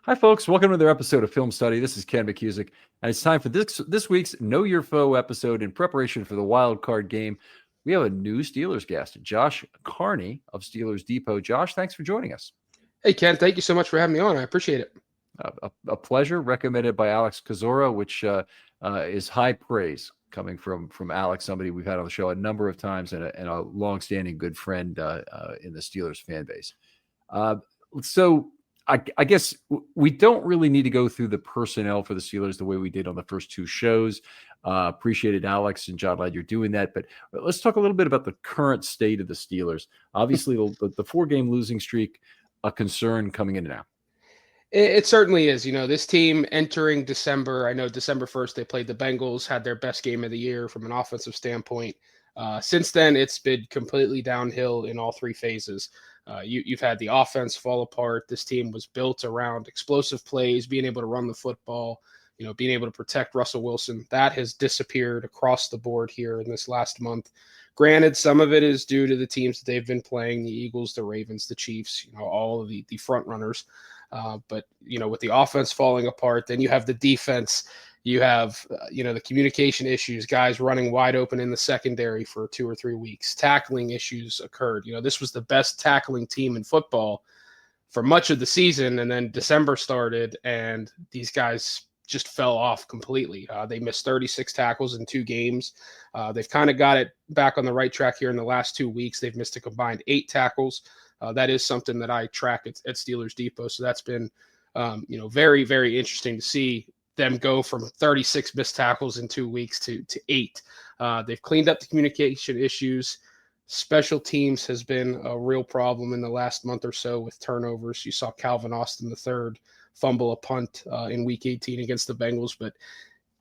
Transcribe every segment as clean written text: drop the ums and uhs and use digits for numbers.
Hi, folks. Welcome to another episode of Film Study. This is Ken McCusick, and it's time for this week's Know Your Foe episode in preparation for the wild card game. We have a new Steelers guest, Josh Carney of Steelers Depot. Josh, thanks for joining us. Hey, Ken, thank you so much for having me on. I appreciate it. A pleasure. Recommended by Alex Kozora, which is high praise coming from Alex, somebody we've had on the show a number of times and a longstanding good friend in the Steelers fan base. So I guess we don't really need to go through the personnel for the Steelers the way we did on the first two shows. Appreciated Alex and John, glad you're doing that. But let's talk a little bit about the current state of the Steelers. Obviously, the 4-game losing streak, a concern coming into now. It certainly is. You know, this team entering December, I know December 1st, they played the Bengals, had their best game of the year from an offensive standpoint. Since then, it's been completely downhill in all three phases. You've had the offense fall apart. This team was built around explosive plays, being able to run the football, being able to protect Russell Wilson. That has disappeared across the board here in this last month. Granted, some of it is due to the teams that they've been playing, the Eagles, the Ravens, the Chiefs, all of the front runners. But with the offense falling apart, then you have the defense. You have, the communication issues, guys running wide open in the secondary for 2 or 3 weeks. Tackling issues occurred. This was the best tackling team in football for much of the season. And then December started and these guys just fell off completely. They missed 36 tackles in 2 games. They've kind of got it back on the right track here in the last 2 weeks. They've missed a combined 8 tackles. That is something that I track at Steelers Depot. So that's been, very, very interesting to see them go from 36 missed tackles in 2 weeks to 8. They've cleaned up the communication issues. Special teams has been a real problem in the last month or so with turnovers. You saw Calvin Austin III fumble a punt in Week 18 against the Bengals. But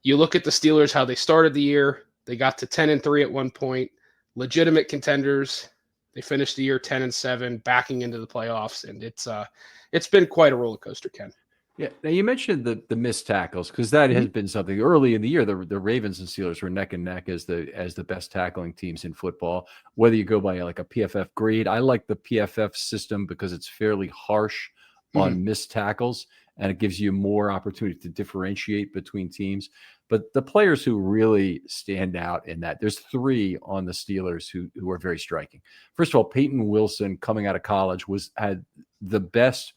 you look at the Steelers, how they started the year. They got to 10-3 at one point, legitimate contenders. They finished the year 10-7, backing into the playoffs, and it's been quite a roller coaster, Ken. Yeah. Now you mentioned the missed tackles because that has been something early in the year. The Ravens and Steelers were neck and neck as the best tackling teams in football. Whether you go by like a PFF grade, I like the PFF system because it's fairly harsh on missed tackles and it gives you more opportunity to differentiate between teams. But the players who really stand out in that, there's 3 on the Steelers who are very striking. First of all, Peyton Wilson coming out of college had the best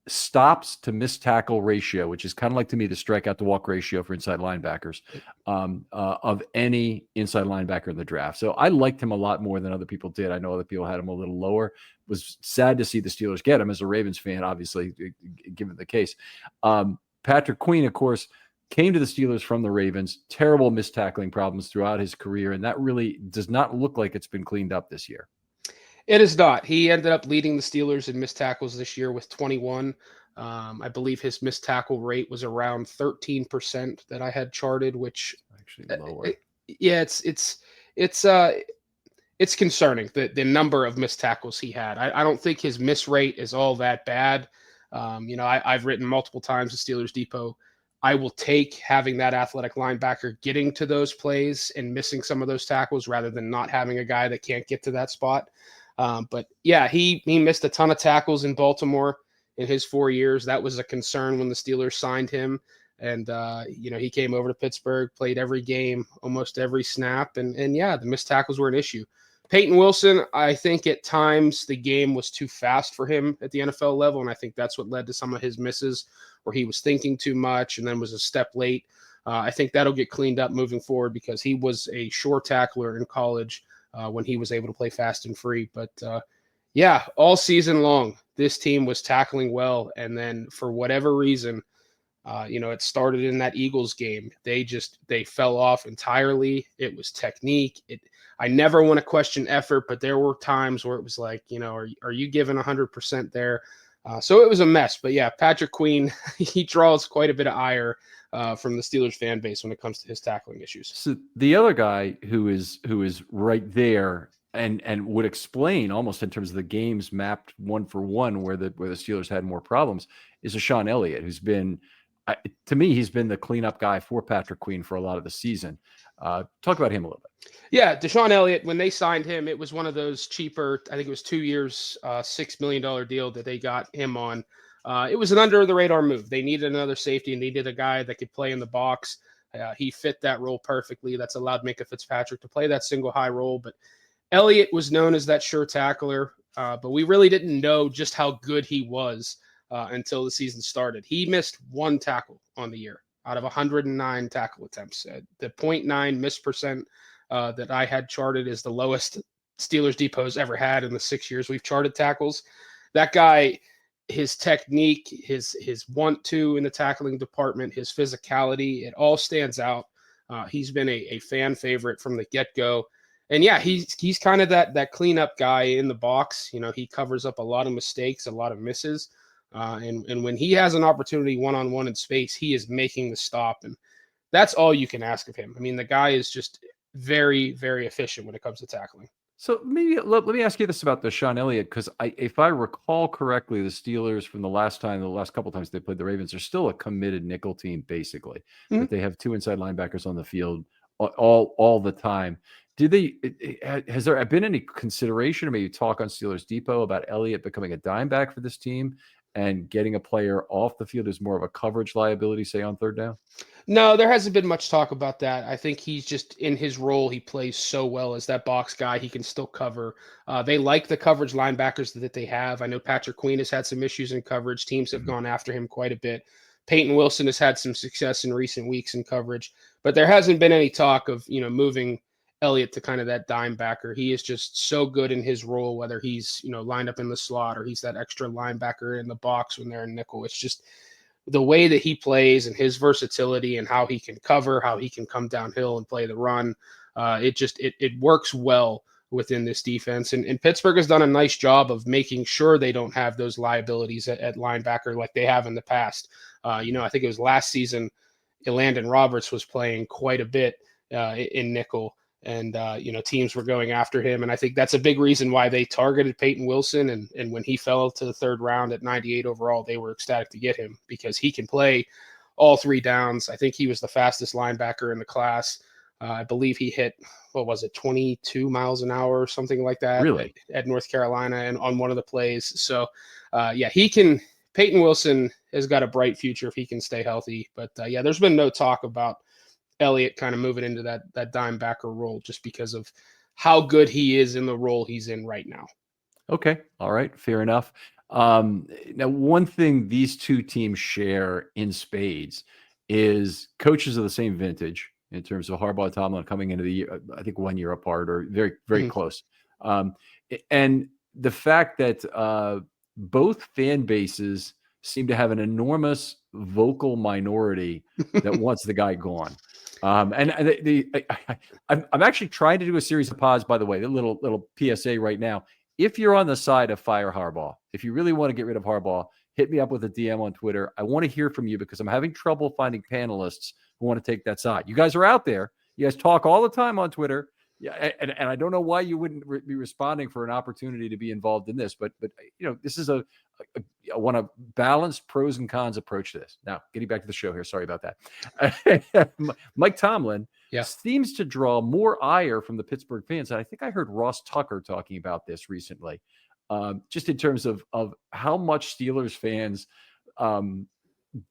stops to missed tackle ratio, which is kind of like to me the strikeout to walk ratio for inside linebackers of any inside linebacker in the draft. So I liked him a lot more than other people did. I know other people had him a little lower. It was sad to see the Steelers get him as a Ravens fan, obviously, given the case. Patrick Queen, of course, came to the Steelers from the Ravens. Terrible missed tackling problems throughout his career, and that really does not look like it's been cleaned up this year. It is not. He ended up leading the Steelers in missed tackles this year with 21. I believe his missed tackle rate was around 13% that I had charted, which actually lower. It's concerning the number of missed tackles he had. I don't think his miss rate is all that bad. I've written multiple times at Steelers Depot. I will take having that athletic linebacker getting to those plays and missing some of those tackles rather than not having a guy that can't get to that spot. But yeah, he missed a ton of tackles in Baltimore in his 4 years. That was a concern when the Steelers signed him. And, he came over to Pittsburgh, played every game, almost every snap. And yeah, the missed tackles were an issue. Peyton Wilson, I think at times the game was too fast for him at the NFL level. And I think that's what led to some of his misses where he was thinking too much and then was a step late. I think that'll get cleaned up moving forward because he was a sure tackler in college when he was able to play fast and free. But all season long, this team was tackling well. And then for whatever reason, it started in that Eagles game. They fell off entirely. It was technique. I never want to question effort, but there were times where it was like, are you giving 100% there? So it was a mess. But yeah, Patrick Queen, he draws quite a bit of ire from the Steelers fan base when it comes to his tackling issues. So the other guy who is right there and would explain almost in terms of the games mapped 1 for 1 where the Steelers had more problems is Sean Elliott, who's been, to me, he's been the cleanup guy for Patrick Queen for a lot of the season. Talk about him a little bit. Yeah, Deshaun Elliott, when they signed him, it was one of those cheaper, I think it was 2 years, $6 million deal that they got him on. It was an under the radar move. They needed another safety and needed a guy that could play in the box. He fit that role perfectly. That's allowed Minka Fitzpatrick to play that single high role. But Elliott was known as that sure tackler, but we really didn't know just how good he was until the season started. He missed one tackle on the year out of 109 tackle attempts. The 0.9 miss percent that I had charted is the lowest Steelers Depot's ever had in the 6 years we've charted tackles. That guy, his technique, his want to in the tackling department, his physicality, it all stands out. He's been a fan favorite from the get-go. And yeah, he's kind of that cleanup guy in the box. You know, he covers up a lot of mistakes, a lot of misses. And when he has an opportunity one-on-one in space, he is making the stop. And that's all you can ask of him. I mean, the guy is just very, very efficient when it comes to tackling. So maybe let me ask you this about Deshaun Elliott, because if I recall correctly, the Steelers from the last couple times they played the Ravens are still a committed nickel team, basically. Mhm. But they have two inside linebackers on the field all the time. Has there been any consideration or maybe talk on Steelers Depot about Elliott becoming a dime back for this team and getting a player off the field as more of a coverage liability, say on third down? No, there hasn't been much talk about that. I think he's just in his role. He plays so well as that box guy. He can still cover. They like the coverage linebackers that they have. I know Patrick Queen has had some issues in coverage. Teams have gone after him quite a bit. Peyton Wilson has had some success in recent weeks in coverage, but there hasn't been any talk of, moving Elliott to kind of that dime backer. He is just so good in his role, whether he's, lined up in the slot or he's that extra linebacker in the box when they're in nickel. It's just the way that he plays and his versatility and how he can cover, how he can come downhill and play the run. It works well within this defense. And Pittsburgh has done a nice job of making sure they don't have those liabilities at linebacker like they have in the past. I think it was last season, Elandon Roberts was playing quite a bit in nickel. And, teams were going after him. And I think that's a big reason why they targeted Peyton Wilson. And when he fell to the third round at 98 overall, they were ecstatic to get him because he can play all three downs. I think he was the fastest linebacker in the class. I believe he hit, 22 miles an hour or something like that. Really? At North Carolina and on one of the plays. So, he can. Peyton Wilson has got a bright future if he can stay healthy. But, there's been no talk about Elliott kind of moving into that dime backer role just because of how good he is in the role he's in right now. Okay. All right. Fair enough. Now, one thing these two teams share in spades is coaches of the same vintage in terms of Harbaugh and Tomlin coming into the year, I think 1 year apart or very, very close. And the fact that both fan bases seem to have an enormous vocal minority that wants the guy gone. I'm actually trying to do a series of pods, by the way, a little PSA right now. If you're on the side of fire Harbaugh, if you really want to get rid of Harbaugh, hit me up with a DM on Twitter. I want to hear from you because I'm having trouble finding panelists who want to take that side. You guys are out there. You guys talk all the time on Twitter. Yeah, and I don't know why you wouldn't be responding for an opportunity to be involved in this, but this is I want a balanced pros and cons approach to this. Now, getting back to the show here, sorry about that. Mike Tomlin seems to draw more ire from the Pittsburgh fans, and I think I heard Ross Tucker talking about this recently, just in terms of how much Steelers fans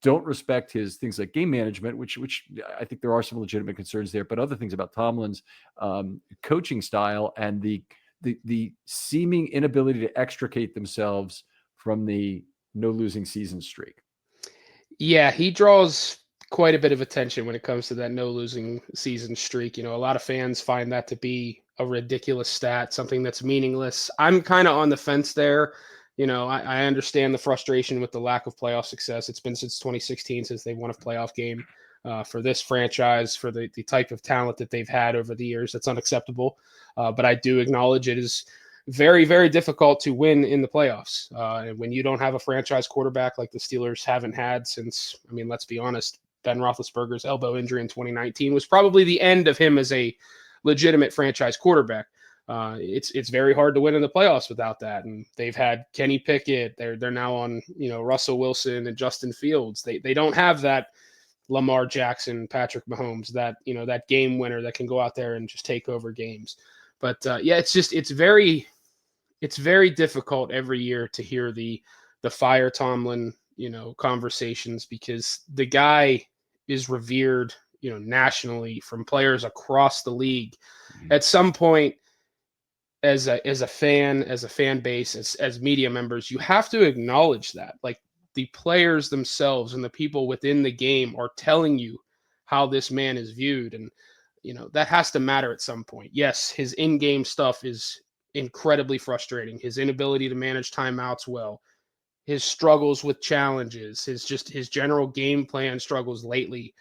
don't respect his things like game management, which I think there are some legitimate concerns there, but other things about Tomlin's coaching style and the seeming inability to extricate themselves from the no losing season streak. Yeah, he draws quite a bit of attention when it comes to that no losing season streak. A lot of fans find that to be a ridiculous stat, something that's meaningless. I'm kind of on the fence there. I understand the frustration with the lack of playoff success. It's been since 2016 since they won a playoff game for this franchise, for the type of talent that they've had over the years. That's unacceptable. But I do acknowledge it is very, very difficult to win in the playoffs. And when you don't have a franchise quarterback like the Steelers haven't had since, let's be honest, Ben Roethlisberger's elbow injury in 2019 was probably the end of him as a legitimate franchise quarterback. It's very hard to win in the playoffs without that. And they've had Kenny Pickett. They're now on, Russell Wilson and Justin Fields. They don't have that Lamar Jackson, Patrick Mahomes, that, that game winner that can go out there and just take over games. But yeah, it's very difficult every year to hear the fire Tomlin, conversations, because the guy is revered, nationally from players across the league. Mhm. At some point, as a fan base, as media members, you have to acknowledge that, like, the players themselves and the people within the game are telling you how this man is viewed, and that has to matter at some point. Yes, his in-game stuff is incredibly frustrating. His inability to manage timeouts well, his struggles with challenges, his general game plan struggles lately.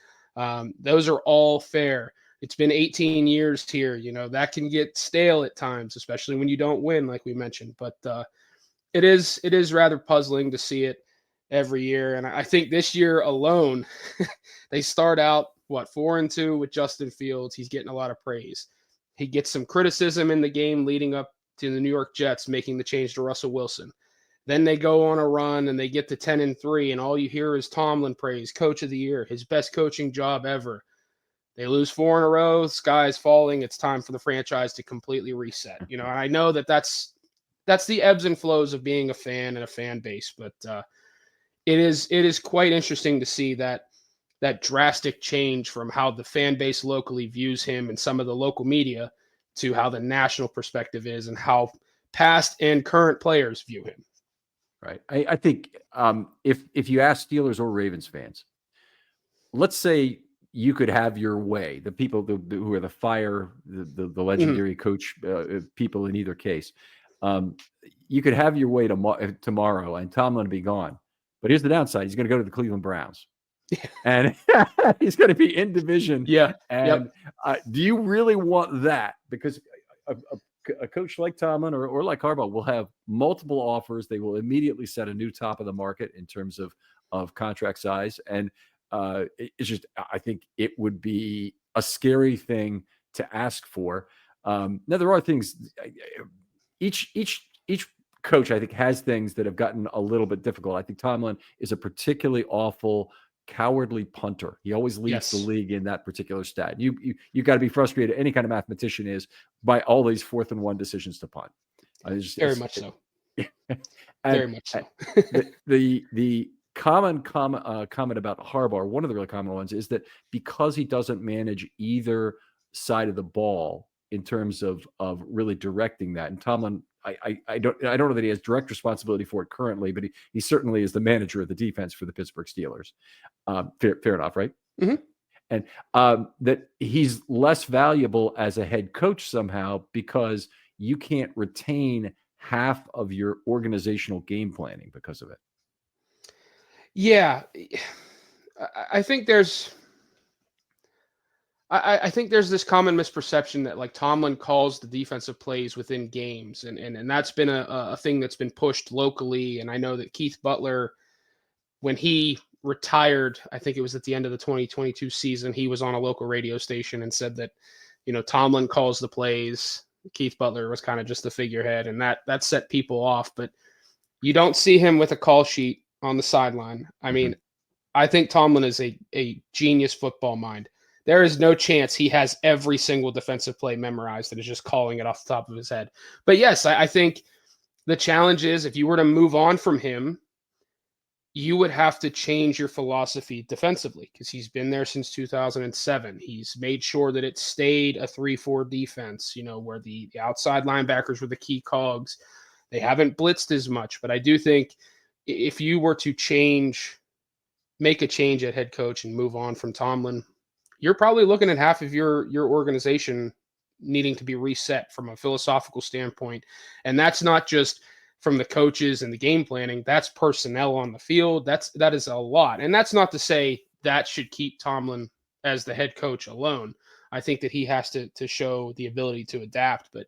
Those are all fair. It's been 18 years here. That can get stale at times, especially when you don't win, like we mentioned. But it is rather puzzling to see it every year. And I think this year alone, they start out 4-2 with Justin Fields. He's getting a lot of praise. He gets some criticism in the game leading up to the New York Jets making the change to Russell Wilson. Then they go on a run and they get to 10-3, and all you hear is Tomlin praise, coach of the year, his best coaching job ever. They lose 4 in a row, sky is falling. It's time for the franchise to completely reset. And I know that's the ebbs and flows of being a fan and a fan base, but it is quite interesting to see that drastic change from how the fan base locally views him and some of the local media to how the national perspective is and how past and current players view him. Right. I think if you ask Steelers or Ravens fans, let's say you could have your way, the people who are the fire, the legendary coach people in either case, you could have your way tomorrow and Tomlin be gone. But here's the downside. He's going to go to the Cleveland Browns. And he's going to be in division. Yeah. And do you really want that? Because a coach like Tomlin or like Harbaugh will have multiple offers. They will immediately set a new top of the market in terms of contract size. And it's just, I think it would be a scary thing to ask for. Now there are things, each coach, I think, has things that have gotten a little bit difficult. I think Tomlin is a particularly awful, cowardly punter. He always leads the league in that particular stat. You got to be frustrated. Any kind of mathematician is by all these 4th and 1 decisions to punt. Very much so. Very much so. the common comment about Harbaugh, one of the really common ones, is that because he doesn't manage either side of the ball in terms of really directing that, and Tomlin, I don't know that he has direct responsibility for it currently, but he certainly is the manager of the defense for the Pittsburgh Steelers. Fair enough, right? Mm-hmm. And that he's less valuable as a head coach somehow because you can't retain half of your organizational game planning because of it. Yeah, I think there's this common misperception that, like, Tomlin calls the defensive plays within games, and that's been a thing that's been pushed locally. And I know that Keith Butler, when he retired, I think it was at the end of the 2022 season, he was on a local radio station and said that, Tomlin calls the plays. Keith Butler was kind of just the figurehead, and that set people off. But you don't see him with a call sheet on the sideline. I mean, I think Tomlin is a genius football mind. There is no chance he has every single defensive play memorized and is just calling it off the top of his head. But yes, I think the challenge is, if you were to move on from him, you would have to change your philosophy defensively, because he's been there since 2007. He's made sure that it stayed a 3-4 defense, where the outside linebackers were the key cogs. They haven't blitzed as much, but I do think if you were to make a change at head coach and move on from Tomlin, you're probably looking at half of your organization needing to be reset from a philosophical standpoint. And that's not just from the coaches and the game planning. That's personnel on the field. That is a lot. And that's not to say that should keep Tomlin as the head coach alone. I think that he has to show the ability to adapt. But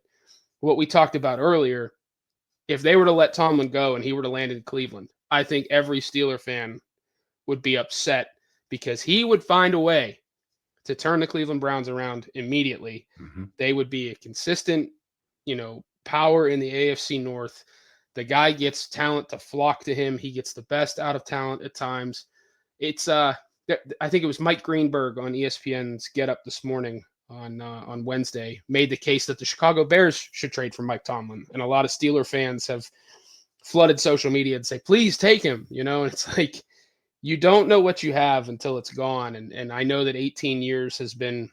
what we talked about earlier, if they were to let Tomlin go and he were to land in Cleveland, I think every Steeler fan would be upset, because he would find a way to turn the Cleveland Browns around immediately. Mm-hmm. They would be a consistent, power in the AFC North. The guy gets talent to flock to him. He gets the best out of talent at times. It's I think it was Mike Greenberg on ESPN's Get Up this morning on Wednesday made the case that the Chicago Bears should trade for Mike Tomlin, and a lot of Steeler fans have flooded social media and say, please take him, and it's like, you don't know what you have until it's gone. And I know that 18 years has been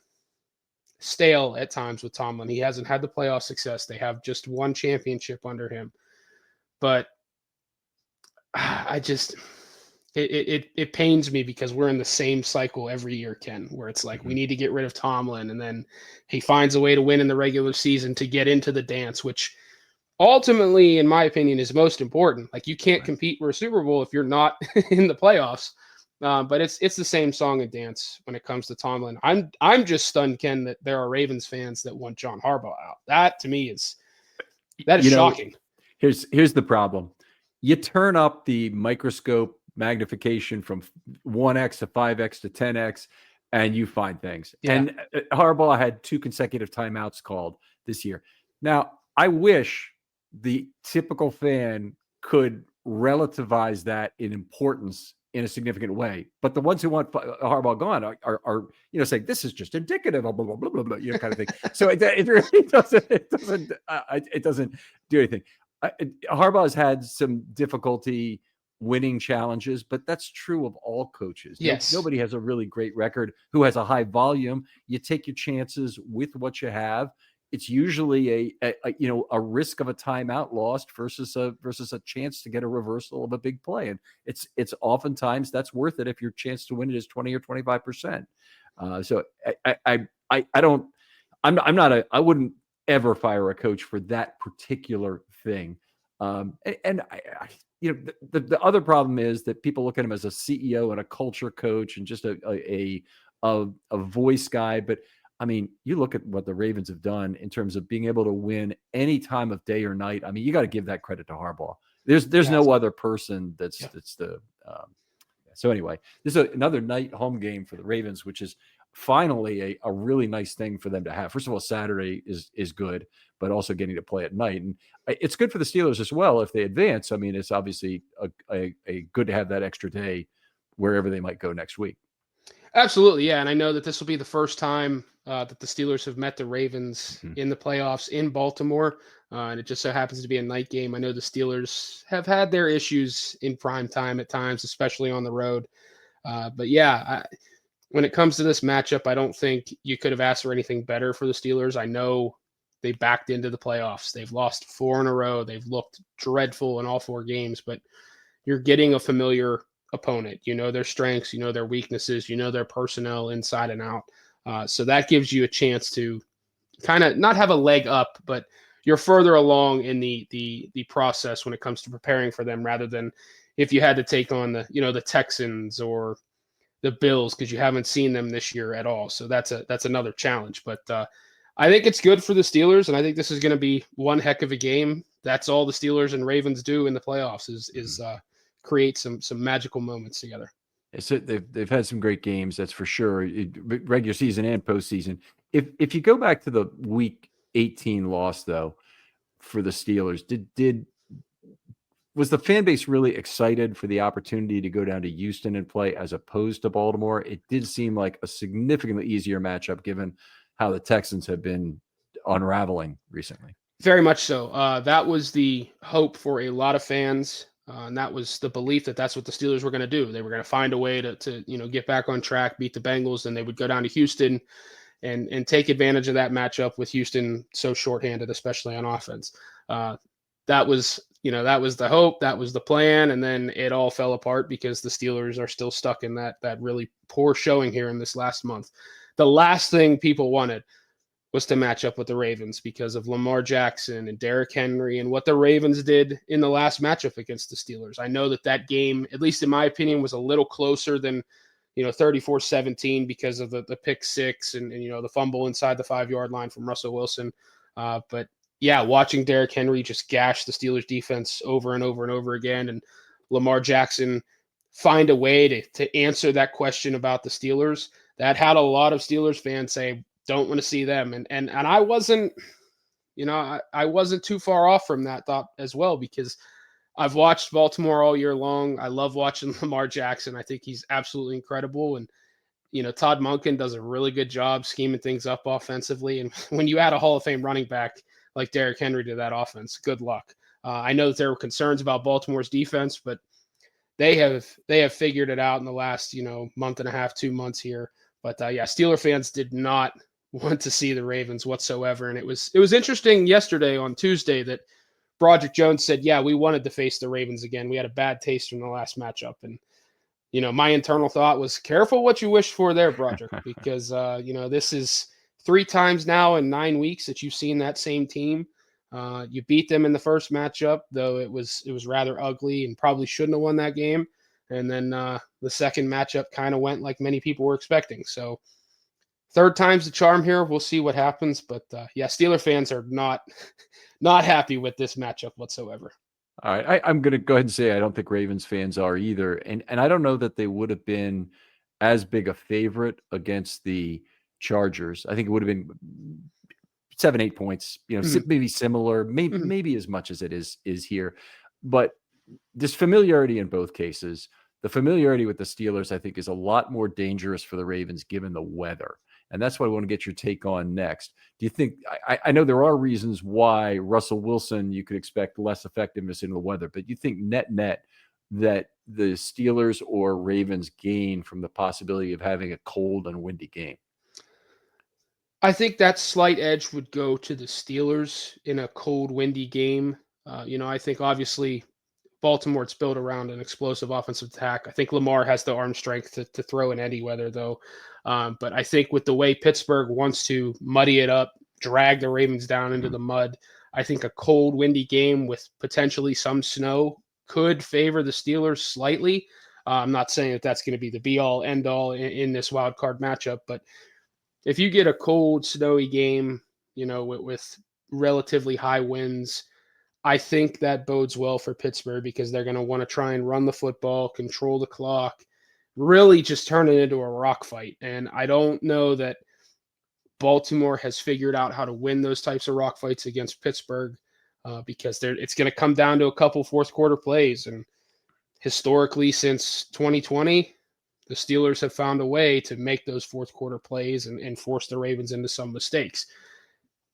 stale at times with Tomlin. He hasn't had the playoff success. They have just one championship under him. But I just, it pains me because we're in the same cycle every year, Ken, where it's like, we need to get rid of Tomlin, and then he finds a way to win in the regular season to get into the dance, which ultimately, in my opinion, is most important. Like, you can't compete for a Super Bowl if you're not in the playoffs. But it's the same song and dance when it comes to Tomlin. I'm just stunned, Ken, that there are Ravens fans that want John Harbaugh out. That to me is shocking. Here's the problem. You turn up the microscope magnification from 1x to 5x to 10x, and you find things. Yeah. And Harbaugh had 2 consecutive timeouts called this year. Now, I wish the typical fan could relativize that in importance in a significant way, but the ones who want Harbaugh gone are saying this is just indicative of blah blah blah blah blah, kind of thing. So it really doesn't do anything. Harbaugh has had some difficulty winning challenges, but that's true of all coaches. Yes, nobody has a really great record who has a high volume. You take your chances with what you have. It's usually a risk of a timeout lost versus a chance to get a reversal of a big play, and it's oftentimes that's worth it if your chance to win it is 20 or 25%. So I wouldn't ever fire a coach for that particular thing. The other problem is that people look at him as a CEO and a culture coach and just a voice guy, but I mean, you look at what the Ravens have done in terms of being able to win any time of day or night. I mean, you got to give that credit to Harbaugh. There's no other person that's the. So anyway, this is another night home game for the Ravens, which is finally a really nice thing for them to have. First of all, Saturday is good, but also getting to play at night, and it's good for the Steelers as well if they advance. I mean, it's obviously a good to have that extra day wherever they might go next week. Absolutely, yeah, and I know that this will be the first time that the Steelers have met the Ravens in the playoffs in Baltimore, and it just so happens to be a night game. I know the Steelers have had their issues in prime time at times, especially on the road. But yeah, when it comes to this matchup, I don't think you could have asked for anything better for the Steelers. I know they backed into the playoffs. They've lost 4 in a row. They've looked dreadful in all 4 games, but you're getting a familiar opponent. You know their strengths, you know their weaknesses, you know their personnel inside and out. So that gives you a chance to kind of not have a leg up, but you're further along in the process when it comes to preparing for them, rather than if you had to take on the Texans or the Bills, because you haven't seen them this year at all. So that's another challenge. But I think it's good for the Steelers, and I think this is going to be one heck of a game. That's all the Steelers and Ravens do in the playoffs is create some magical moments together. So they've had some great games, that's for sure, regular season and postseason. If you go back to the Week 18 loss, though, for the Steelers, was the fan base really excited for the opportunity to go down to Houston and play as opposed to Baltimore? It did seem like a significantly easier matchup given how the Texans have been unraveling recently. Very much so. That was the hope for a lot of fans. And that was the belief that that's what the Steelers were going to do. They were going to find a way to get back on track, beat the Bengals, and they would go down to Houston and take advantage of that matchup with Houston so shorthanded, especially on offense. That was the hope, that was the plan, and then it all fell apart because the Steelers are still stuck in that really poor showing here in this last month. The last thing people wanted was to match up with the Ravens because of Lamar Jackson and Derrick Henry and what the Ravens did in the last matchup against the Steelers. I know that game, at least in my opinion, was a little closer than 34-17 because of the pick six and the fumble inside the 5-yard line from Russell Wilson. But yeah, watching Derrick Henry just gash the Steelers defense over and over and over again, and Lamar Jackson find a way to answer that question about the Steelers, that had a lot of Steelers fans say, don't want to see them. And I wasn't, I wasn't too far off from that thought as well, because I've watched Baltimore all year long. I love watching Lamar Jackson. I think he's absolutely incredible. And, Todd Monken does a really good job scheming things up offensively. And when you add a Hall of Fame running back like Derrick Henry to that offense, good luck. I know that there were concerns about Baltimore's defense, but they have figured it out in the last, month and a half, 2 months here. But yeah, Steeler fans did not want to see the Ravens whatsoever. And it was interesting yesterday on Tuesday that Broderick Jones said, yeah, we wanted to face the Ravens again. We had a bad taste from the last matchup. And, my internal thought was, careful what you wish for there, Broderick, because, this is 3 times now in 9 weeks that you've seen that same team. You beat them in the first matchup, though it was rather ugly and probably shouldn't have won that game. And then the second matchup kind of went like many people were expecting. So 3rd time's the charm here. We'll see what happens. But yeah, Steeler fans are not happy with this matchup whatsoever. All right. I'm going to go ahead and say I don't think Ravens fans are either. And I don't know that they would have been as big a favorite against the Chargers. I think it would have been 7-8 points, maybe similar, maybe as much as it is here. But this familiarity in both cases, the familiarity with the Steelers, I think, is a lot more dangerous for the Ravens given the weather. And that's what I want to get your take on next. Do you think, I know there are reasons why Russell Wilson, you could expect less effectiveness in the weather, but you think net that the Steelers or Ravens gain from the possibility of having a cold and windy game? I think that slight edge would go to the Steelers in a cold, windy game. I think obviously Baltimore, it's built around an explosive offensive attack. I think Lamar has the arm strength to throw in any weather, though. But I think with the way Pittsburgh wants to muddy it up, drag the Ravens down into the mud, I think a cold, windy game with potentially some snow could favor the Steelers slightly. I'm not saying that that's going to be the be-all, end-all in this wild card matchup, but if you get a cold, snowy game, with relatively high winds, I think that bodes well for Pittsburgh because they're going to want to try and run the football, control the clock, really just turn it into a rock fight. And I don't know that Baltimore has figured out how to win those types of rock fights against Pittsburgh because it's going to come down to a couple fourth quarter plays. And historically, since 2020, the Steelers have found a way to make those fourth quarter plays and force the Ravens into some mistakes.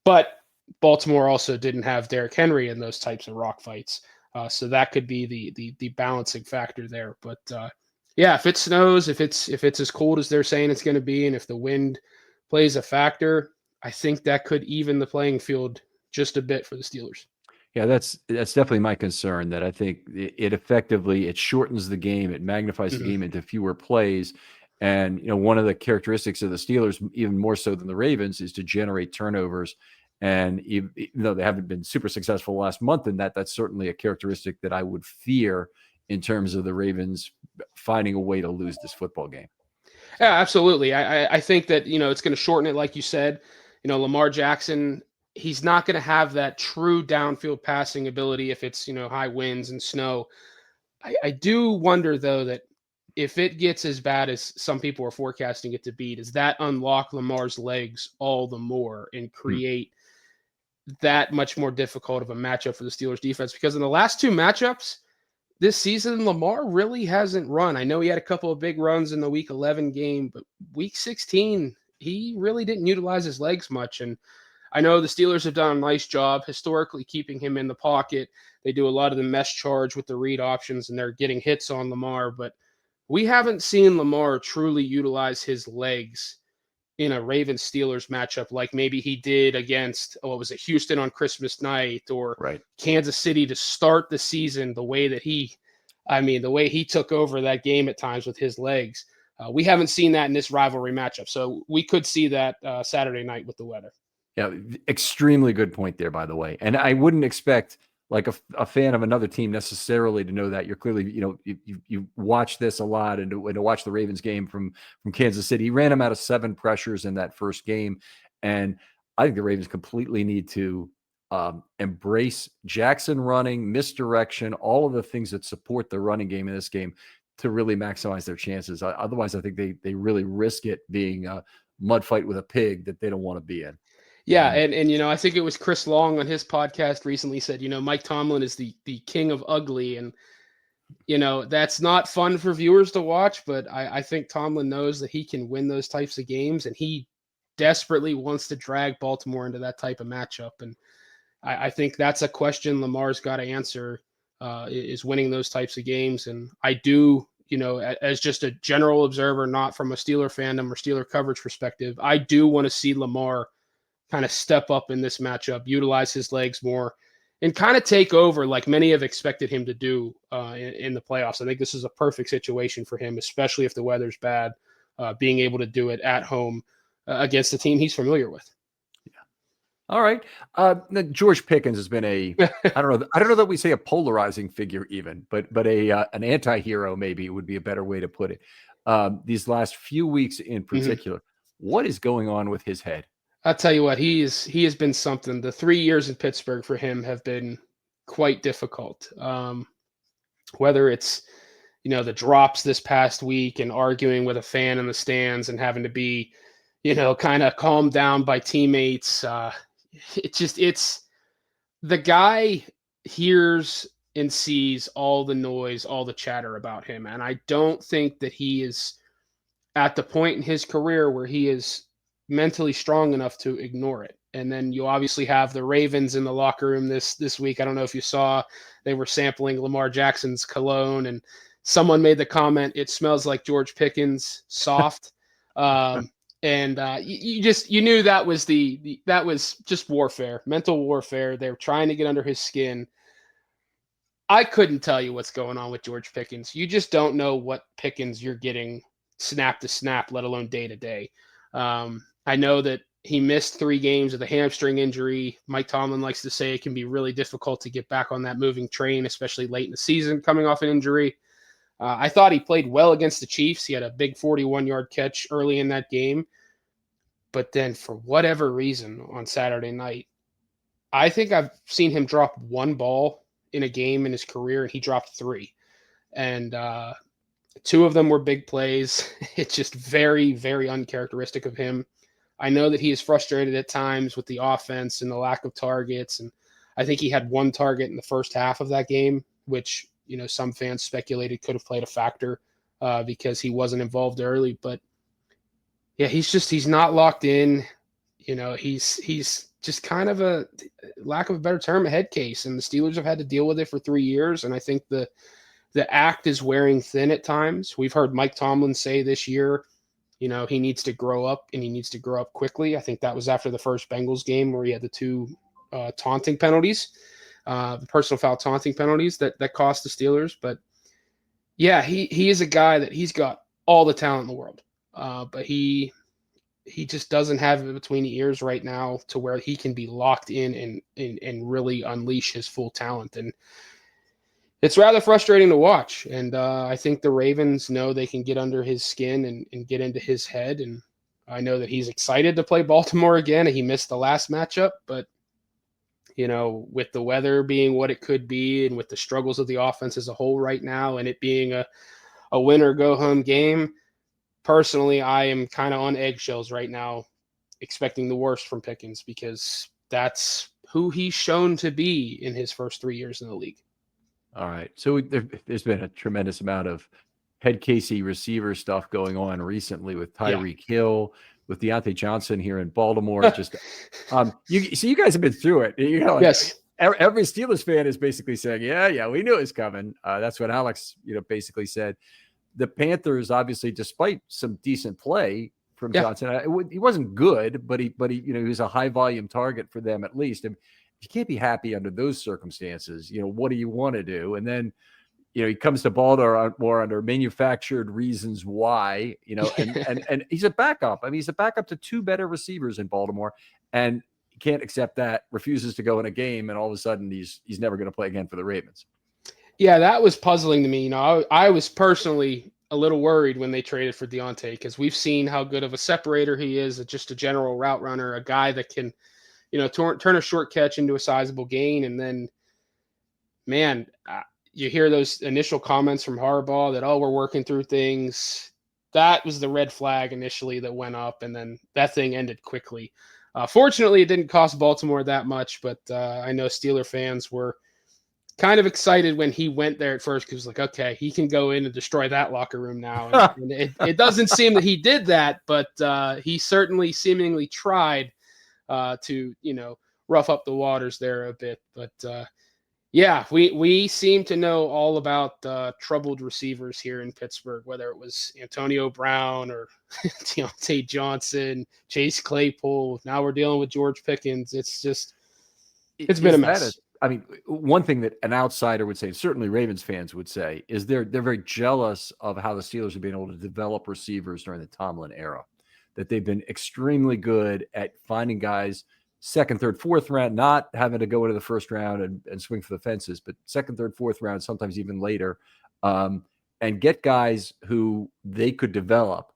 But Baltimore also didn't have Derrick Henry in those types of rock fights. So that could be the balancing factor there. But yeah, if it snows, if it's as cold as they're saying it's going to be, and if the wind plays a factor, I think that could even the playing field just a bit for the Steelers. Yeah, that's definitely my concern, that I think it shortens the game. It magnifies the game into fewer plays. And, one of the characteristics of the Steelers, even more so than the Ravens, is to generate turnovers. And even though they haven't been super successful last month in that, that's certainly a characteristic that I would fear in terms of the Ravens finding a way to lose this football game. Yeah, absolutely. I think that, it's going to shorten it. Like you said, Lamar Jackson, he's not going to have that true downfield passing ability if it's, high winds and snow. I do wonder, though, that if it gets as bad as some people are forecasting it to be, does that unlock Lamar's legs all the more and create that much more difficult of a matchup for the Steelers defense? Because in the last 2 matchups this season, Lamar really hasn't run. I know he had a couple of big runs in the week 11 game, but week 16, he really didn't utilize his legs much. And I know the Steelers have done a nice job historically keeping him in the pocket. They do a lot of the mesh charge with the read options, and they're getting hits on Lamar, but we haven't seen Lamar truly utilize his legs in a Ravens-Steelers matchup like maybe he did against, Houston on Christmas night, or Kansas City to start the season, the way he took over that game at times with his legs. We haven't seen that in this rivalry matchup, so we could see that Saturday night with the weather. Yeah, extremely good point there, by the way. And I wouldn't expect like a fan of another team necessarily to know that. You're clearly, you watch this a lot, and to watch the Ravens game from Kansas City. He ran him out of 7 pressures in that first game. And I think the Ravens completely need to embrace Jackson running, misdirection, all of the things that support the running game in this game to really maximize their chances. Otherwise, I think they really risk it being a mud fight with a pig that they don't want to be in. Yeah, and I think it was Chris Long on his podcast recently said, Mike Tomlin is the king of ugly, and that's not fun for viewers to watch, but I think Tomlin knows that he can win those types of games, and he desperately wants to drag Baltimore into that type of matchup. And I think that's a question Lamar's got to answer, is winning those types of games. And I do, as just a general observer, not from a Steeler fandom or Steeler coverage perspective, I do want to see Lamar kind of step up in this matchup, utilize his legs more, and kind of take over like many have expected him to do in the playoffs. I think this is a perfect situation for him, especially if the weather's bad, being able to do it at home against a team he's familiar with. All right. George Pickens has been I don't know that we say a polarizing figure even, but an anti-hero maybe would be a better way to put it. These last few weeks in particular, what is going on with his head? I'll tell you what, he has been something. The 3 years in Pittsburgh for him have been quite difficult. Whether it's, the drops this past week and arguing with a fan in the stands and having to be, kind of calmed down by teammates. It's the guy hears and sees all the noise, all the chatter about him. And I don't think that he is at the point in his career where he is mentally strong enough to ignore it. And then you obviously have the Ravens in the locker room this week. I don't know if you saw, they were sampling Lamar Jackson's cologne, and someone made the comment, "It smells like George Pickens soft." And you knew that was that was just warfare, mental warfare. They were trying to get under his skin. I couldn't tell you what's going on with George Pickens. You just don't know what Pickens you're getting snap to snap, let alone day to day. I know that he missed 3 games with a hamstring injury. Mike Tomlin likes to say it can be really difficult to get back on that moving train, especially late in the season coming off an injury. I thought he played well against the Chiefs. He had a big 41-yard catch early in that game. But then for whatever reason on Saturday night, I think I've seen him drop 1 ball in a game in his career, and he dropped 3. And 2 of them were big plays. It's just very, very uncharacteristic of him. I know that he is frustrated at times with the offense and the lack of targets. And I think he had 1 target in the first half of that game, which, some fans speculated could have played a factor because he wasn't involved early. But yeah, he's not locked in. He's just kind of a, lack of a better term, a head case. And the Steelers have had to deal with it for 3 years. And I think the act is wearing thin at times. We've heard Mike Tomlin say this year, he needs to grow up, and he needs to grow up quickly. I think that was after the first Bengals game where he had the 2 taunting penalties, the personal foul taunting penalties that cost the Steelers. But yeah, he is a guy that he's got all the talent in the world. But he just doesn't have it between the ears right now to where he can be locked in and really unleash his full talent. And it's rather frustrating to watch. And I think the Ravens know they can get under his skin and get into his head. And I know that he's excited to play Baltimore again. He missed the last matchup, but with the weather being what it could be, and with the struggles of the offense as a whole right now, and it being a win or go home game, personally, I am kind of on eggshells right now, expecting the worst from Pickens, because that's who he's shown to be in his first 3 years in the league. All right. So there's been a tremendous amount of head casey receiver stuff going on recently with Tyreek Hill, with Deontay Johnson here in Baltimore. Just you guys have been through it. Yes. Every Steelers fan is basically saying, yeah, we knew it was coming. That's what Alex, basically said. The Panthers, obviously, despite some decent play from Johnson, he wasn't good, but he was a high volume target for them at least. And you can't be happy under those circumstances. What do you want to do? And then, he comes to Baltimore more under manufactured reasons why, and he's a backup. I mean, he's a backup to 2 better receivers in Baltimore, and he can't accept that, refuses to go in a game, and all of a sudden he's never going to play again for the Ravens. Yeah, that was puzzling to me. I was personally a little worried when they traded for Deontay, because we've seen how good of a separator he is, just a general route runner, a guy that can, turn a short catch into a sizable gain. And then, man, you hear those initial comments from Harbaugh that, we're working through things. That was the red flag initially that went up, and then that thing ended quickly. Fortunately, it didn't cost Baltimore that much, but I know Steeler fans were kind of excited when he went there at first because like, okay, he can go in and destroy that locker room now. And it doesn't seem that he did that, but he certainly seemingly tried to, rough up the waters there a bit. But yeah, we seem to know all about troubled receivers here in Pittsburgh, whether it was Antonio Brown or Deontay Johnson, Chase Claypool. Now we're dealing with George Pickens. It's been a mess. One thing that an outsider would say, certainly Ravens fans would say, is they're very jealous of how the Steelers have been able to develop receivers during the Tomlin era, that they've been extremely good at finding guys second, third, fourth round, not having to go into the first round and swing for the fences, but second, third, fourth round, sometimes even later, and get guys who they could develop.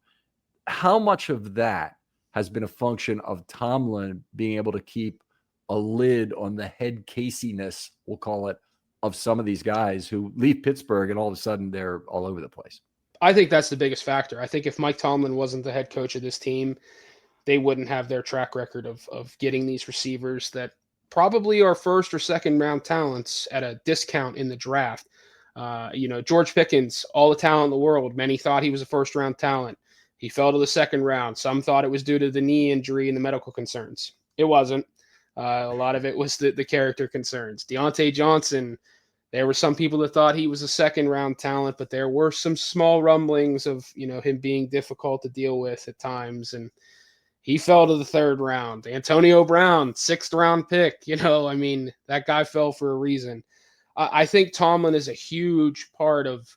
How much of that has been a function of Tomlin being able to keep a lid on the head casiness, we'll call it, of some of these guys who leave Pittsburgh and all of a sudden they're all over the place? I think that's the biggest factor. I think if Mike Tomlin wasn't the head coach of this team, they wouldn't have their track record of getting these receivers that probably are first or second round talents at a discount in the draft. George Pickens, all the talent in the world. Many thought he was a first round talent. He fell to the second round. Some thought it was due to the knee injury and the medical concerns. It wasn't. A lot of it was the character concerns. Deontay Johnson, there were some people that thought he was a second round talent, but there were some small rumblings of, him being difficult to deal with at times. And he fell to the third round. Antonio Brown, sixth round pick. That guy fell for a reason. I think Tomlin is a huge part of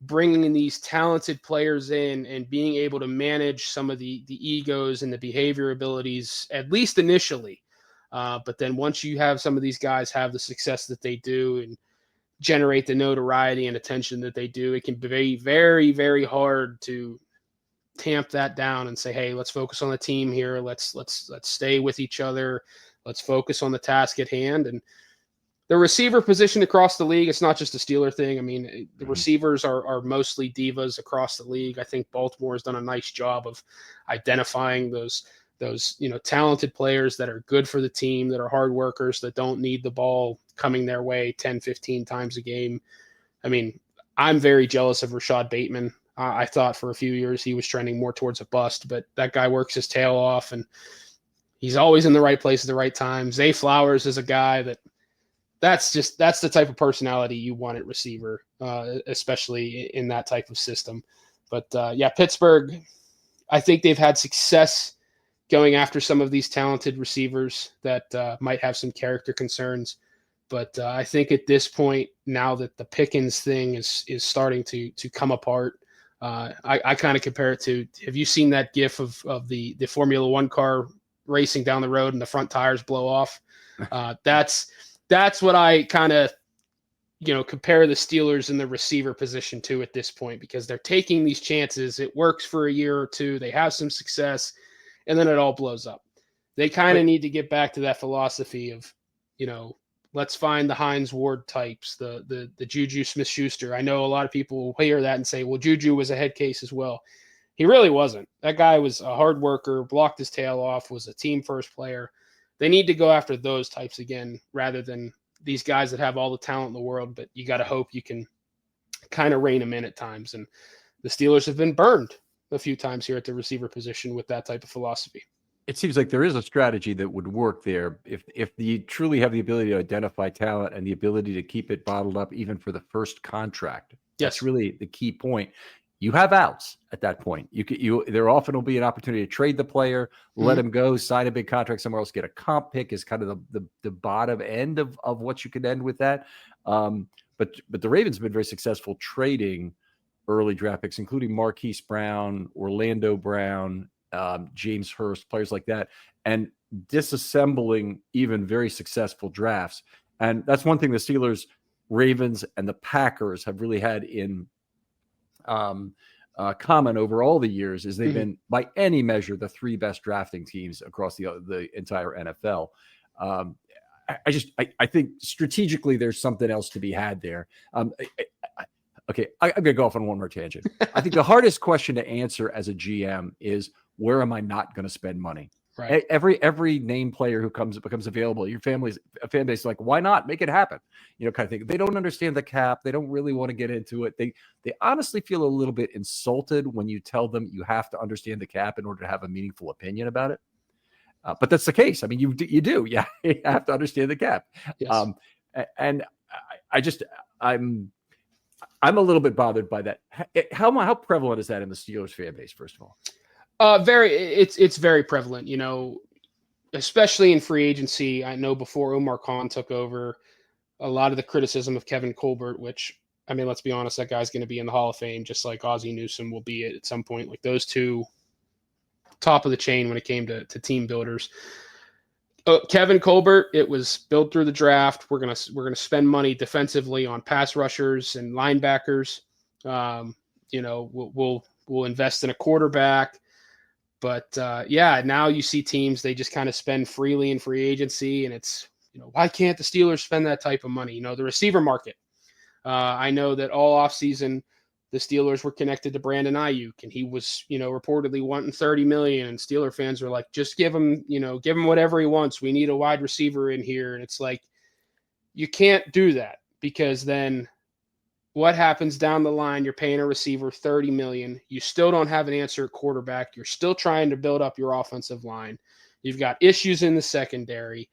bringing in these talented players in and being able to manage some of the egos and the behavior abilities, at least initially. But then once you have some of these guys have the success that they do and generate the notoriety and attention that they do, it can be very, very, very hard to tamp that down and say, hey, let's focus on the team here. Let's stay with each other. Let's focus on the task at hand. And the receiver position across the league, it's not just a Steeler thing. The receivers are mostly divas across the league. I think Baltimore has done a nice job of identifying those talented players that are good for the team, that are hard workers, that don't need the ball coming their way 10, 15 times a game. I'm very jealous of Rashad Bateman. I thought for a few years he was trending more towards a bust, but that guy works his tail off and he's always in the right place at the right time. Zay Flowers is a guy that's the type of personality you want at receiver, especially in that type of system. But Pittsburgh, I think they've had success going after some of these talented receivers that might have some character concerns. But I think at this point, now that the Pickens thing is starting to come apart, I kind of compare it to, have you seen that gif of the Formula One car racing down the road and the front tires blow off? That's what I kind of, compare the Steelers in the receiver position to at this point, because they're taking these chances. It works for a year or two. They have some success and then it all blows up. They kind of need to get back to that philosophy of, let's find the Hines Ward types, the Juju Smith-Schuster. I know a lot of people will hear that and say, well, Juju was a head case as well. He really wasn't. That guy was a hard worker, blocked his tail off, was a team first player. They need to go after those types again, rather than these guys that have all the talent in the world, but you got to hope you can kind of rein them in at times. And the Steelers have been burned a few times here at the receiver position with that type of philosophy. It seems like there is a strategy that would work there if you truly have the ability to identify talent and the ability to keep it bottled up even for the first contract. Yes. That's really the key point. You have outs at that point. There often will be an opportunity to trade the player, let him go, sign a big contract somewhere else, get a comp pick is kind of the bottom end of what you could end with that. But the Ravens have been very successful trading early draft picks, including Marquise Brown, Orlando Brown, James Hurst, players like that, and disassembling even very successful drafts. And that's one thing the Steelers, Ravens, and the Packers have really had in common over all the years is they've been, by any measure, the three best drafting teams across the entire NFL. I think strategically there's something else to be had there. Okay, I'm going to go off on one more tangent. I think the hardest question to answer as a GM is, where am I not going to spend money? Right. Every name player who becomes available, your fan base is like, why not make it happen? Kind of thing. They don't understand the cap. They don't really want to get into it. They honestly feel a little bit insulted when you tell them you have to understand the cap in order to have a meaningful opinion about it. But that's the case. I mean, you do. Yeah, you have to understand the cap. Yes. And I'm a little bit bothered by that. How prevalent is that in the Steelers fan base, first of all? It's very prevalent, especially in free agency. I know before Omar Khan took over, a lot of the criticism of Kevin Colbert, which, I mean, let's be honest, that guy's going to be in the Hall of Fame, just like Ozzie Newsome will be at some point. Like those two, top of the chain when it came to team builders. Kevin Colbert, it was built through the draft. We're gonna spend money defensively on pass rushers and linebackers. We'll invest in a quarterback. But now you see teams, they just kind of spend freely in free agency, and it's, why can't the Steelers spend that type of money? The receiver market. I know that all offseason, the Steelers were connected to Brandon Ayuk, and he was, reportedly wanting $30 million, and Steeler fans were like, just give him whatever he wants. We need a wide receiver in here. And it's like, you can't do that, because then what happens down the line? You're paying a receiver $30 million. You still don't have an answer at quarterback. You're still trying to build up your offensive line. You've got issues in the secondary.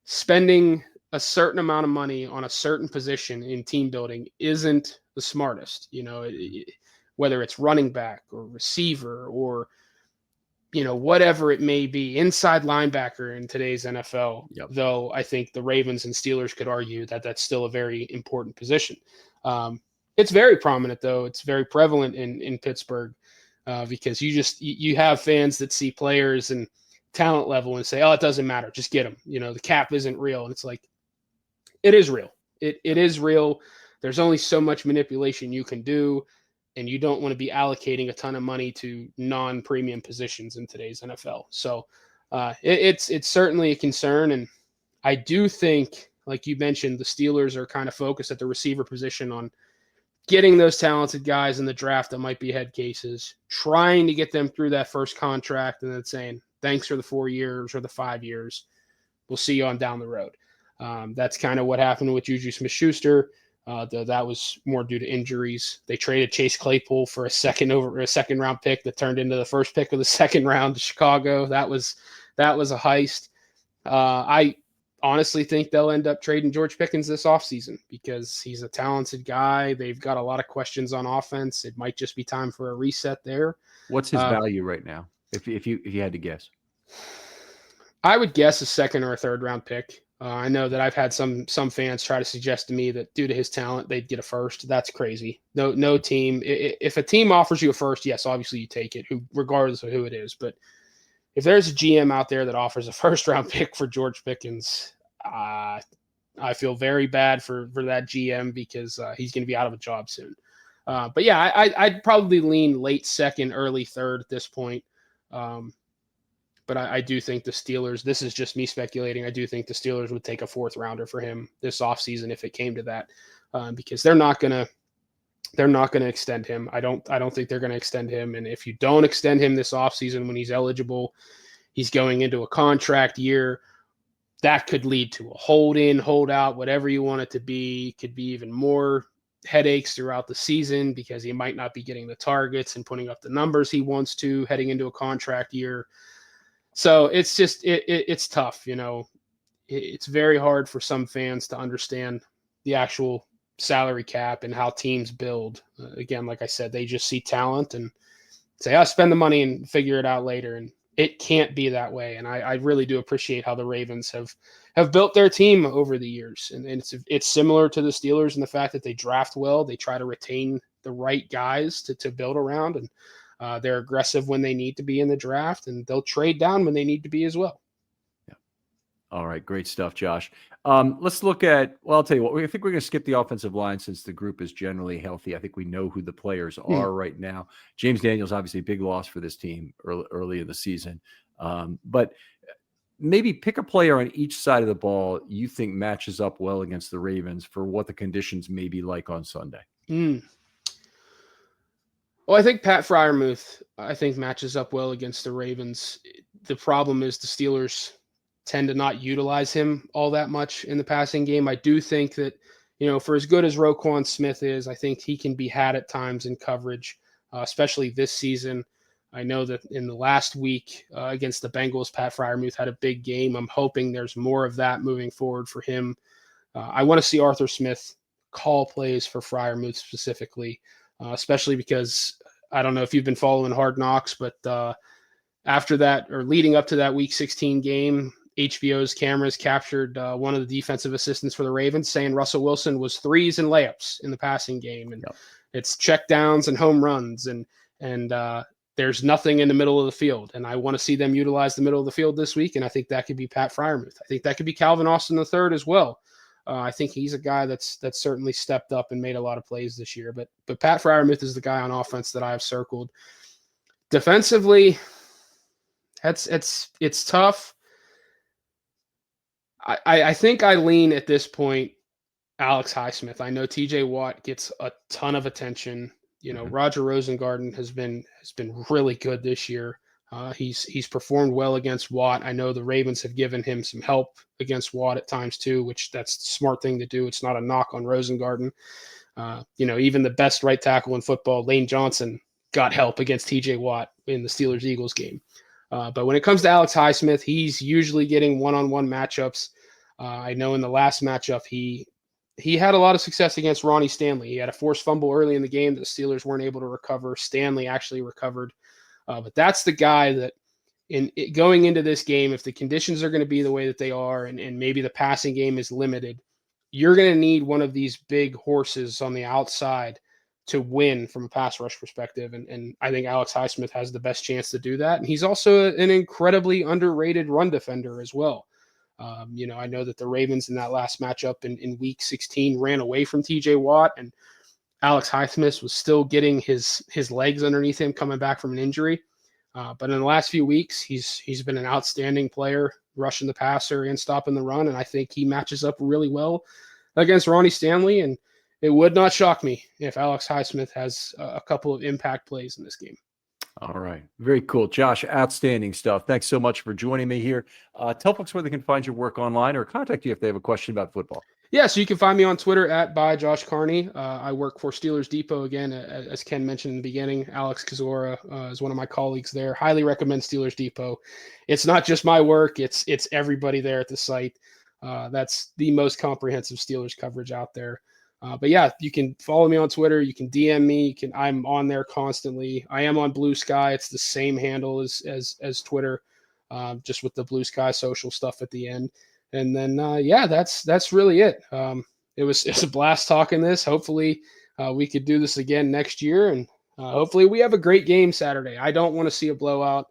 Spending a certain amount of money on a certain position in team building isn't the smartest, whether it's running back or receiver or, whatever it may be, inside linebacker in today's NFL. Yep. Though I think the Ravens and Steelers could argue that that's still a very important position. It's very prominent, though. It's very prevalent in Pittsburgh because you have fans that see players and talent level and say, oh, it doesn't matter. Just get them. The cap isn't real. And it's like, it is real. It is real. There's only so much manipulation you can do, and you don't want to be allocating a ton of money to non-premium positions in today's NFL. So it's certainly a concern. And I do think, like you mentioned, the Steelers are kind of focused at the receiver position on getting those talented guys in the draft that might be head cases, trying to get them through that first contract, and then saying, thanks for the 4 years or the 5 years. We'll see you on down the road. That's kind of what happened with Juju Smith-Schuster. That was more due to injuries. They traded Chase Claypool for a second round pick that turned into the first pick of the second round to Chicago. That was a heist. I honestly think they'll end up trading George Pickens this offseason because he's a talented guy. They've got a lot of questions on offense. It might just be time for a reset there. What's his value right now, if you had to guess? I would guess a second or a third round pick. I know that I've had some fans try to suggest to me that due to his talent, they'd get a first. That's crazy. No team. If a team offers you a first, yes, obviously you take it, regardless of who it is. But if there's a GM out there that offers a first round pick for George Pickens, I feel very bad for that GM because he's going to be out of a job soon. But yeah, I'd probably lean late second, early third at this point. But I do think the Steelers, this is just me speculating, I do think the Steelers would take a fourth rounder for him this offseason if it came to that, because they're not going to extend him. I don't think they're going to extend him. And if you don't extend him this offseason when he's eligible, he's going into a contract year. That could lead to a hold in, hold out, whatever you want it to be. Could be even more headaches throughout the season because he might not be getting the targets and putting up the numbers he wants to heading into a contract year. So it's just, it's tough. It's very hard for some fans to understand the actual salary cap and how teams build. Again, like I said, they just see talent and say, I'll spend the money and figure it out later. And it can't be that way. And I really do appreciate how the Ravens have built their team over the years. And it's similar to the Steelers in the fact that they draft well. They try to retain the right guys to build around. And they're aggressive when they need to be in the draft, and they'll trade down when they need to be as well. Yeah. All right. Great stuff, Josh. Let's look at, I'll tell you what, I think we're going to skip the offensive line since the group is generally healthy. I think we know who the players are right now. James Daniels, obviously a big loss for this team early in the season. But maybe pick a player on each side of the ball you think matches up well against the Ravens for what the conditions may be like on Sunday. Well, I think Pat Freiermuth, matches up well against the Ravens. the problem is the Steelers tend to not utilize him all that much in the passing game. I do think that, for as good as Roquan Smith is, I think he can be had at times in coverage, especially this season. I know that in the last week against the Bengals, Pat Freiermuth had a big game. I'm hoping there's more of that moving forward for him. I want to see Arthur Smith call plays for Freiermuth specifically, especially because I don't know if you've been following Hard Knocks, but after that, or leading up to that Week 16 game, HBO's cameras captured one of the defensive assistants for the Ravens saying Russell Wilson was threes and layups in the passing game, and it's check downs and home runs, and there's nothing in the middle of the field. And I want to see them utilize the middle of the field this week, and I think that could be Pat Freiermuth. I think that could be Calvin Austin III as well. I think he's a guy that's certainly stepped up and made a lot of plays this year. But Pat Freiermuth is the guy on offense that I have circled. Defensively, it's tough. I think I lean at this point Alex Highsmith. I know TJ Watt gets a ton of attention. Roger Rosengarten has been really good this year. He's performed well against Watt. I know the Ravens have given him some help against Watt at times too, which that's the smart thing to do. It's not a knock on Rosengarten. Even the best right tackle in football, Lane Johnson, got help against TJ Watt in the Steelers-Eagles game. But when it comes to Alex Highsmith, he's usually getting one-on-one matchups. I know in the last matchup, he had a lot of success against Ronnie Stanley. He had a forced fumble early in the game that the Steelers weren't able to recover. Stanley actually recovered. But that's the guy that going into this game, if the conditions are going to be the way that they are, and maybe the passing game is limited, you're going to need one of these big horses on the outside to win from a pass rush perspective. And I think Alex Highsmith has the best chance to do that. And he's also an incredibly underrated run defender as well. I know that the Ravens in that last matchup in Week 16 ran away from TJ Watt, and Alex Highsmith was still getting his legs underneath him coming back from an injury. But in the last few weeks, he's been an outstanding player, rushing the passer and stopping the run. And I think he matches up really well against Ronnie Stanley. And it would not shock me if Alex Highsmith has a couple of impact plays in this game. All right. Very cool. Josh, outstanding stuff. Thanks so much for joining me here. Tell folks where they can find your work online or contact you if they have a question about football. Yeah, so you can find me on Twitter at @byJoshCarney. I work for Steelers Depot again, as Ken mentioned in the beginning. Alex Kozora is one of my colleagues there. Highly recommend Steelers Depot. It's not just my work; it's everybody there at the site. That's the most comprehensive Steelers coverage out there. But yeah, you can follow me on Twitter. You can DM me. I'm on there constantly. I am on Blue Sky. It's the same handle as Twitter, just with the Blue Sky social stuff at the end. And then, that's really it. It's a blast talking this. Hopefully we could do this again next year. And hopefully we have a great game Saturday. I don't want to see a blowout.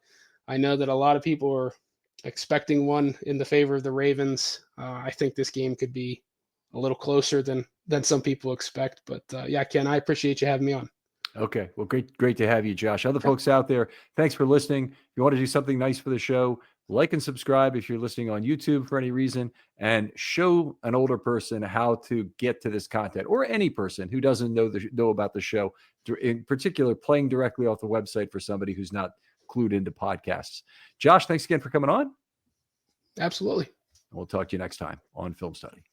I know that a lot of people are expecting one in the favor of the Ravens. I think this game could be a little closer than some people expect. But Ken, I appreciate you having me on. Okay. Well, great to have you, Josh. Other folks out there, thanks for listening. If you want to do something nice for the show, like and subscribe if you're listening on YouTube for any reason, and show an older person how to get to this content, or any person who doesn't know about the show, in particular, playing directly off the website for somebody who's not clued into podcasts. Josh, thanks again for coming on. Absolutely. We'll talk to you next time on Film Study.